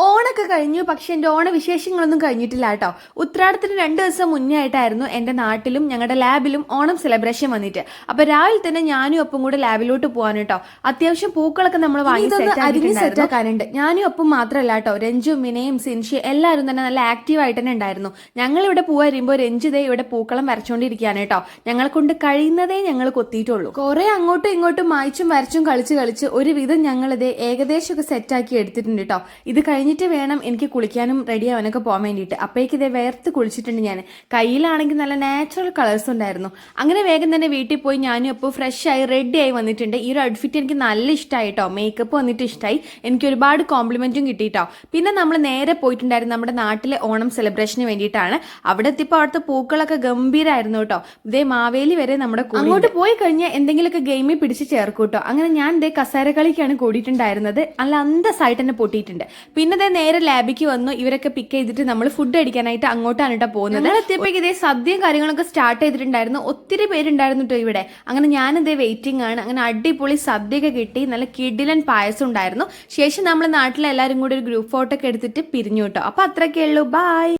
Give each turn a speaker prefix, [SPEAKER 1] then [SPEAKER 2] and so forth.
[SPEAKER 1] ഓണൊക്കെ കഴിഞ്ഞു. പക്ഷെ എൻ്റെ ഓണവിശേഷങ്ങളൊന്നും കഴിഞ്ഞിട്ടില്ല കേട്ടോ. ഉത്രാടത്തിന് 2 ദിവസം മുന്നേ ആയിട്ടായിരുന്നു എൻ്റെ നാട്ടിലും ഞങ്ങളുടെ ലാബിലും ഓണം സെലിബ്രേഷൻ വന്നിട്ട്. അപ്പൊ രാവിലെ തന്നെ ഞാനും ഒപ്പം കൂടെ ലാബിലോട്ട് പോകാൻ കേട്ടോ. അത്യാവശ്യം പൂക്കളൊക്കെ നമ്മൾ വാങ്ങി സെറ്റ് ആക്കാനുണ്ട്. ഞാനും ഒപ്പം മാത്രമല്ല കേട്ടോ, രഞ്ജു, മിനയും, സിൻഷി എല്ലാവരും തന്നെ നല്ല ആക്റ്റീവ് ആയിട്ട് തന്നെ ഉണ്ടായിരുന്നു. ഞങ്ങൾ ഇവിടെ പോവാറുമ്പോൾ രഞ്ജിതേ ഇവിടെ പൂക്കളം വരച്ചോണ്ടിരിക്കുകയാണ് കേട്ടോ. ഞങ്ങളെ കൊണ്ട് കഴിയുന്നതേ ഞങ്ങൾ കൊത്തിയിട്ടുള്ളൂ. കുറെ അങ്ങോട്ടും ഇങ്ങോട്ടും മായ്ച്ചും വരച്ചും കളിച്ച് ഒരുവിധം ഞങ്ങളിത് ഏകദേശമൊക്കെ സെറ്റാക്കി എടുത്തിട്ടുണ്ട് കേട്ടോ. ഇത് കഴിഞ്ഞിട്ട് വേണം എനിക്ക് കുളിക്കാനും റെഡി ആവാനൊക്കെ പോകാൻ വേണ്ടിയിട്ട്. അപ്പോഴേക്ക് ഇതേ വേർത്ത് കുളിച്ചിട്ടുണ്ട് ഞാൻ. കയ്യിലാണെങ്കിൽ നല്ല നാച്ചുറൽ കളേഴ്സ് ഉണ്ടായിരുന്നു. അങ്ങനെ വേഗം തന്നെ വീട്ടിൽ പോയി ഞാനും ഇപ്പോൾ ഫ്രഷ് ആയി റെഡി ആയി വന്നിട്ടുണ്ട്. ഈ ഒരു ഔട്ട്ഫിറ്റ് എനിക്ക് നല്ല ഇഷ്ടമായി കേട്ടോ. മേക്കപ്പ് വന്നിട്ട് ഇഷ്ടമായി. എനിക്ക് ഒരുപാട് കോംപ്ലിമെന്റും കിട്ടിയിട്ടോ. പിന്നെ നമ്മൾ നേരെ പോയിട്ടുണ്ടായിരുന്നു നമ്മുടെ നാട്ടിലെ ഓണം സെലിബ്രേഷന് വേണ്ടിയിട്ടാണ്. അവിടെ എത്തിയപ്പോൾ അവിടുത്തെ പൂക്കളൊക്കെ ഗംഭീരമായിരുന്നു കേട്ടോ. ഇതേ മാവേലി വരെ നമ്മുടെ അങ്ങോട്ട് പോയി കഴിഞ്ഞാൽ എന്തെങ്കിലുമൊക്കെ ഗെയിമിൽ പിടിച്ച് ചേർക്കും കേട്ടോ. അങ്ങനെ ഞാൻ ഇതേ കസേര കളിക്കാണ് കൂടിയിട്ടുണ്ടായിരുന്നത്. നല്ല അന്തസ്സായിട്ട് തന്നെ പൊട്ടിയിട്ടുണ്ട്. പിന്നെ നേരെ ലാബിക്ക് വന്നു. ഇവരൊക്കെ പിക്ക് ചെയ്തിട്ട് നമ്മൾ ഫുഡ് അടിക്കാനായിട്ട് അങ്ങോട്ടാണ് കേട്ടോ പോകുന്നത്. എത്തിയപ്പോഴേക്ക് ഇതേ സദ്യയും കാര്യങ്ങളൊക്കെ സ്റ്റാർട്ട് ചെയ്തിട്ടുണ്ടായിരുന്നു. ഒത്തിരി പേരുണ്ടായിരുന്നു കേട്ടോ ഇവിടെ. അങ്ങനെ ഞാനിതേ വെയിറ്റിംഗ് ആണ്. അങ്ങനെ അടിപൊളി സദ്യയൊക്കെ കിട്ടി. നല്ല കിടിലൻ പായസം ഉണ്ടായിരുന്നു. ശേഷം നമ്മൾ നാട്ടിലെ എല്ലാവരും കൂടി ഒരു ഗ്രൂപ്പ് ഫോട്ടോ ഒക്കെ എടുത്തിട്ട് പിരിഞ്ഞു കേട്ടോ. അപ്പൊ അത്രയൊക്കെ ഉള്ളൂ. ബൈ.